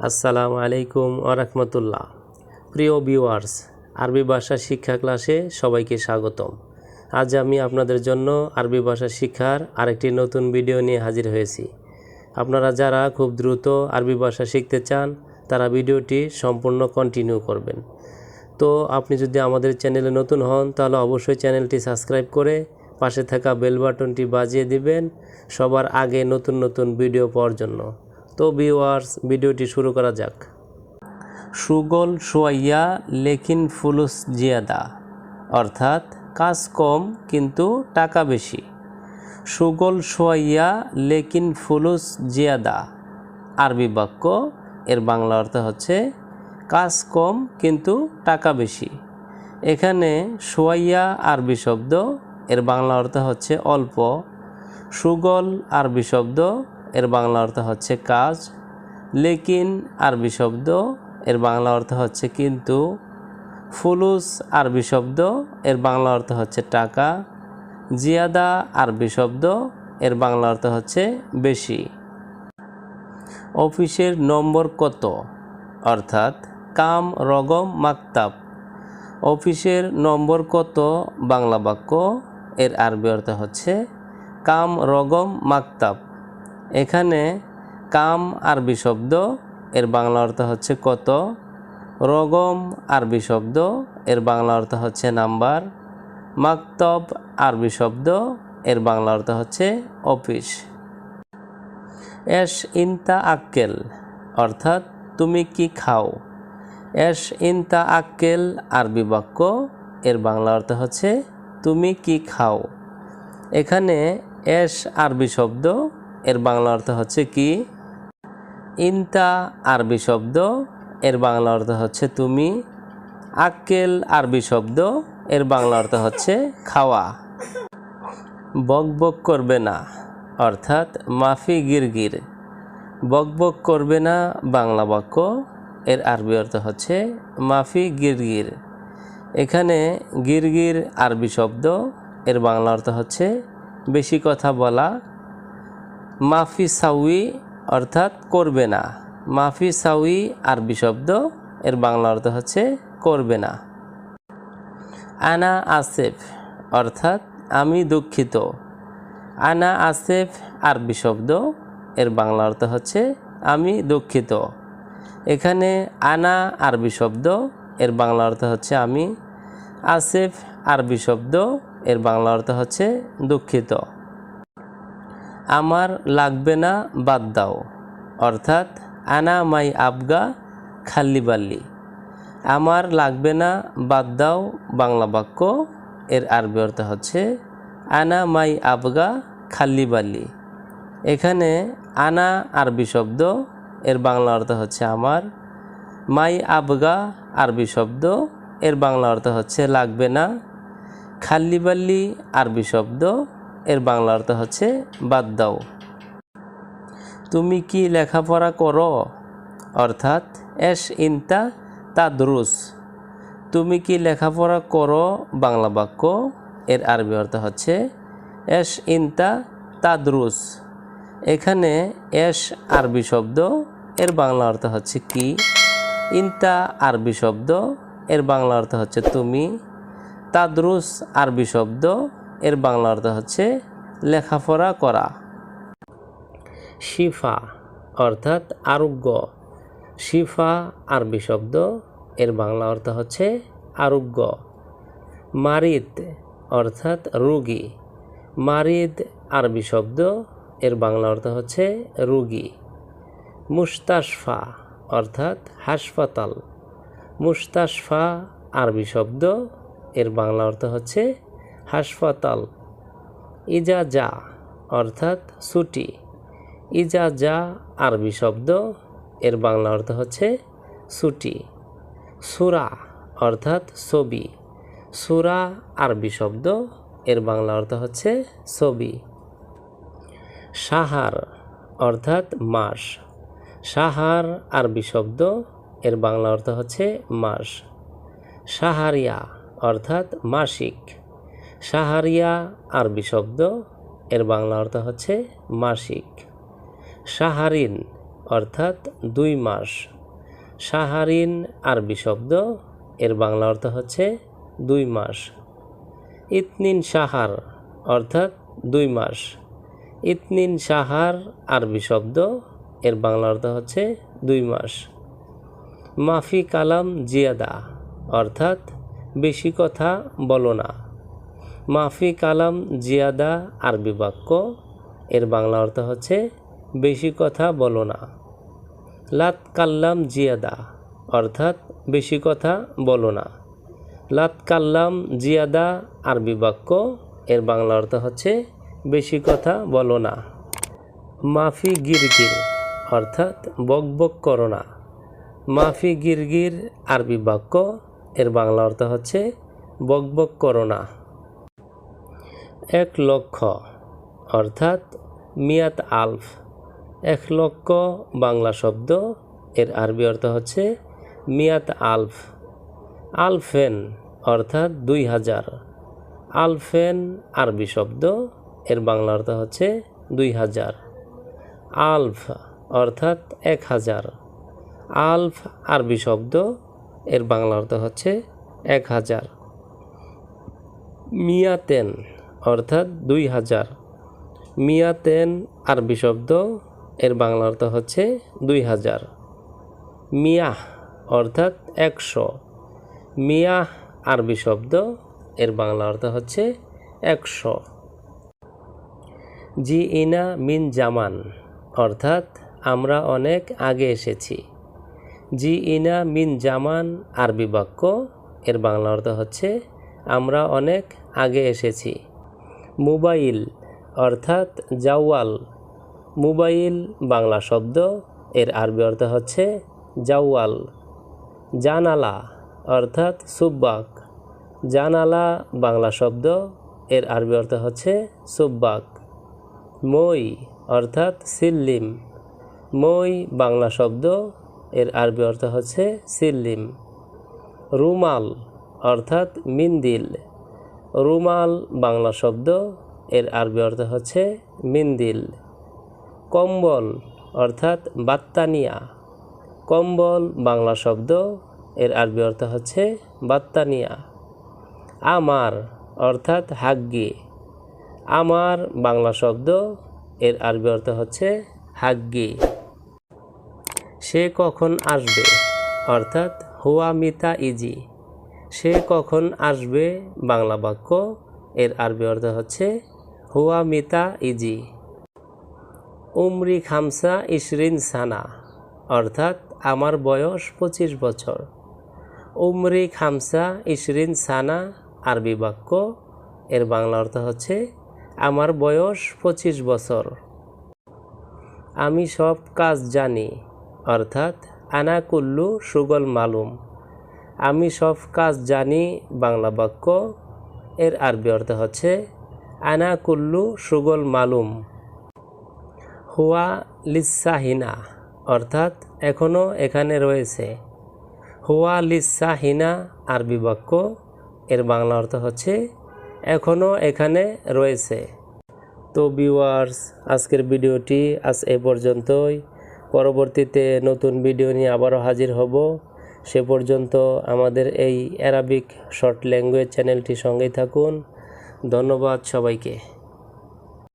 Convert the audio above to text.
আসসালামু আলাইকুম ওরহমতুল্লাহ। প্রিয় ভিউয়ার্স, আরবি ভাষা শিক্ষা ক্লাসে সবাইকে স্বাগতম। আজ আমি আপনাদের জন্য আরবি ভাষা শিক্ষার আরেকটি নতুন ভিডিও নিয়ে হাজির হয়েছি। আপনারা যারা খুব দ্রুত আরবি ভাষা শিখতে চান তারা ভিডিওটি সম্পূর্ণ কন্টিনিউ করবেন। তো আপনি যদি আমাদের চ্যানেলে নতুন হন তাহলে অবশ্যই চ্যানেলটি সাবস্ক্রাইব করে পাশে থাকা বেল বাটনটি বাজিয়ে দিবেন সবার আগে নতুন নতুন ভিডিও পাওয়ার জন্য। তো ভিউয়ার্স, ভিডিওটি শুরু করা যাক। সুগল শোয়াইয়া লেকিন ফুলুস জিয়াদা, অর্থাৎ কাজ কম কিন্তু টাকা বেশি। সুগল শোয়াইয়া লেকিন ফুলুস জিয়াদা আরবি বাক্য, এর বাংলা অর্থ হচ্ছে কাজ কম কিন্তু টাকা বেশি। এখানে শোয়াইয়া আরবি শব্দ, এর বাংলা অর্থ হচ্ছে অল্প। সুগল আরবি শব্দ, এর বাংলা অর্থ হচ্ছে কাজ। লেকিন আরবি শব্দ, এর বাংলা অর্থ হচ্ছে কিন্তু। ফুলুস আরবি শব্দ, এর বাংলা অর্থ হচ্ছে টাকা। জিয়াদা আরবি শব্দ, এর বাংলা অর্থ হচ্ছে বেশি। অফিসের নম্বর কত, অর্থাৎ কাম রগম মাকতাব। অফিসের নম্বর কত বাংলা বাক্য, এর আরবি অর্থ হচ্ছে কাম রগম মাকতাব। এখানে কাম আরবি শব্দ, এর বাংলা অর্থ হচ্ছে কত। রগম আরবি শব্দ, এর বাংলা অর্থ হচ্ছে নাম্বার। মাকতব আরবি শব্দ, এর বাংলা অর্থ হচ্ছে অফিস। এশ ইনতা আক্কেল, অর্থাৎ তুমি কি খাও। এশ ইনতা আক্কেল আরবি বাক্য, এর বাংলা অর্থ হচ্ছে তুমি কি খাও। এখানে এশ আরবি শব্দ, এর বাংলা অর্থ হচ্ছে কি। ইনতা আরবি শব্দ, এর বাংলা অর্থ হচ্ছে তুমি। আক্কেল আরবি শব্দ, এর বাংলা অর্থ হচ্ছে খাওয়া। বক বক করবে না, অর্থাৎ মাফি গিরগির। বক বক করবে না বাংলা বাক্য, এর আরবি অর্থ হচ্ছে মাফি গিরগির। এখানে গিরগির আরবি শব্দ, এর বাংলা অর্থ হচ্ছে বেশি কথা বলা। মাফি সাউই, অর্থাৎ করবে না। মাফি সাউই আরবি শব্দ, এর বাংলা অর্থ হচ্ছে করবে না। আনা আসেফ, অর্থাৎ আমি দুঃখিত। আনা আসেফ আরবি শব্দ, এর বাংলা অর্থ হচ্ছে আমি দুঃখিত। এখানে আনা আরবি শব্দ, এর বাংলা অর্থ হচ্ছে আমি। আসেফ আরবি শব্দ, এর বাংলা অর্থ হচ্ছে দুঃখিত। আমার লাগবে না বাদ দাও, অর্থাৎ আনা মাই আবগা খাল্লি বাল্লি। আমার লাগবে না বাদ দাও বাংলা বাক্য, এর আরবি অর্থ হচ্ছে আনা মাই আবগা খাল্লি বাল্লি। এখানে আনা আরবি শব্দ, এর বাংলা অর্থ হচ্ছে আমার। মাই আবগা আরবি শব্দ, এর বাংলা অর্থ হচ্ছে লাগবে না। খাল্লি বাল্লি আরবি শব্দ, এর বাংলা অর্থ হচ্ছে বাদ দাও। তুমি কি লেখাপড়া করো, অর্থাৎ এশ ইনতা তাদরুস। তুমি কি লেখাপড়া করো বাংলা বাক্য, এর আরবি অর্থ হচ্ছে এশ ইনতা তাদরুস। এখানে এশ আরবি শব্দ, এর বাংলা অর্থ হচ্ছে কি। ইনতা আরবি শব্দ, এর বাংলা অর্থ হচ্ছে তুমি। তাদরুস আরবি শব্দ, এর বাংলা অর্থ হচ্ছে লেখাপড়া করা। শিফা, অর্থাৎ আরোগ্য। শিফা আরবি শব্দ, এর বাংলা অর্থ হচ্ছে আরোগ্য। মারিদ, অর্থাৎ রোগী। মারিদ আরবি শব্দ, এর বাংলা অর্থ হচ্ছে রোগী। মুস্তাশফা, অর্থাৎ হাসপাতাল। মুস্তাশফা আরবি শব্দ, এর বাংলা অর্থ হচ্ছে হাসপাতাল। ইজাজা, অর্থাৎ ছুটি। ইজাজা আরবি শব্দ, এর বাংলা অর্থ হচ্ছে ছুটি। সূরা, অর্থাৎ ছবি। সূরা আরবি শব্দ, এর বাংলা অর্থ হচ্ছে ছবি। সাহার, অর্থাৎ মাস। সাহার আরবি শব্দ, এর বাংলা অর্থ হচ্ছে মাস। সাহারিয়া, অর্থাৎ মাসিক। সাহারিয়া আরবি শব্দ, এর বাংলা অর্থ হচ্ছে মাসিক। সাহারিন অর্থাৎ 2 মাস। শাহরিন আরবি শব্দ, এর বাংলা অর্থ হচ্ছে 2 মাস। ইতনিন শাহার অর্থাৎ 2 মাস। ইতনিন শাহার আরবি শব্দ, এর বাংলা অর্থ হচ্ছে 2 মাস। মাফি কালাম জিয়াদা অর্থাৎ বেশি কথা বলো না। মাফি কালাম জিয়াদা আরবি বাক্য, এর বাংলা অর্থ হচ্ছে বেশি কথা বলো না। লাত কাল্লাম জিয়াদা অর্থাৎ বেশি কথা বলো না। লাত কাল্লাম জিয়াদা আরবি বাক্য, এর বাংলা অর্থ হচ্ছে বেশি কথা বলো না। মাফি গিরগির অর্থাৎ বক বক করো না। মাফি গিরগির আরবি বাক্য, এর বাংলা অর্থ হচ্ছে বক বক করো না। 1 লক্ষ অর্থাৎ মিয়াত আলফ। 1 লক্ষ বাংলা শব্দ, এর আরবি অর্থ হচ্ছে মিয়াত আলফ। আলফেন অর্থাৎ 2000। আলফেন আরবি শব্দ, এর বাংলা অর্থ হচ্ছে 2000। আলফ অর্থাৎ 1000। আলফ আরবি শব্দ, এর বাংলা অর্থ হচ্ছে 1000। মিয়াতেন অর্থাৎ 2000। মিয়াতেন আরবি শব্দ, এর বাংলা অর্থ হচ্ছে 2000। মিয়াহ অর্থাৎ 100। মিয়াহ আরবি শব্দ, এর বাংলা অর্থ হচ্ছে 100। জি ইনা মিন জামান অর্থাৎ আমরা অনেক আগে এসেছি। জি ইনা মিন জামান আরবি বাক্য, এর বাংলা অর্থ হচ্ছে আমরা অনেক আগে এসেছি। মোবাইল অর্থাৎ জাওয়াল। মোবাইল বাংলা শব্দ, এর আরবি অর্থ হচ্ছে জাওয়াল। জানালা অর্থাৎ সুব্বাক। জানালা বাংলা শব্দ, এর আরবি অর্থ হচ্ছে সুব্বাক। মই অর্থাৎ সিল্লিম। মই বাংলা শব্দ, এর আরবি অর্থ হচ্ছে সিল্লিম। রুমাল অর্থাৎ মিন্দিল। রুমাল বাংলা শব্দ, এর আরবি অর্থ হচ্ছে মিন্দিল। কম্বল অর্থাৎ বাত্তানিয়া। কম্বল বাংলা শব্দ, এর আরবি অর্থ হচ্ছে বাত্তানিয়া। আমার অর্থাৎ হাগ্গি। আমার বাংলা শব্দ, এর আরবি অর্থ হচ্ছে হাগ্গি। সে কখন আসবে অর্থাৎ হুয়া মিতা ইজি। সে কখন আসবে বাংলা বাক্য, এর আরবি অর্থ হচ্ছে হুয়া মিতা ইজি। উমরি খামসা ইশরিন সানা অর্থাৎ আমার বয়স 25 বছর। উমরি খামসা ইশরিন সানা আরবি বাক্য, এর বাংলা অর্থ হচ্ছে আমার বয়স 25 বছর। আমি সব কাজ জানি অর্থাৎ আনা কুল্লু সুগল মালুম। আমি সব কাজ জানি বাংলা বাক্য, এর আরবি অর্থ হচ্ছে আনা কুল্লু সুগল মালুম। হুয়া লিসাহিনা অর্থাৎ এখনও এখানে রয়েছে। হুয়া লিসাহিনা আরবি বাক্য, এর বাংলা অর্থ হচ্ছে এখনও এখানে রয়েছে। তো ভিউয়ার্স, আজকের ভিডিওটি আজ এ পর্যন্তই। পরবর্তীতে নতুন ভিডিও নিয়ে আবারও হাজির হব। সে পর্যন্ত আমাদের এই অ্যারাবিক শর্ট ল্যাঙ্গুয়েজ চ্যানেলটি সঙ্গেই থাকুন। ধন্যবাদ সবাইকে।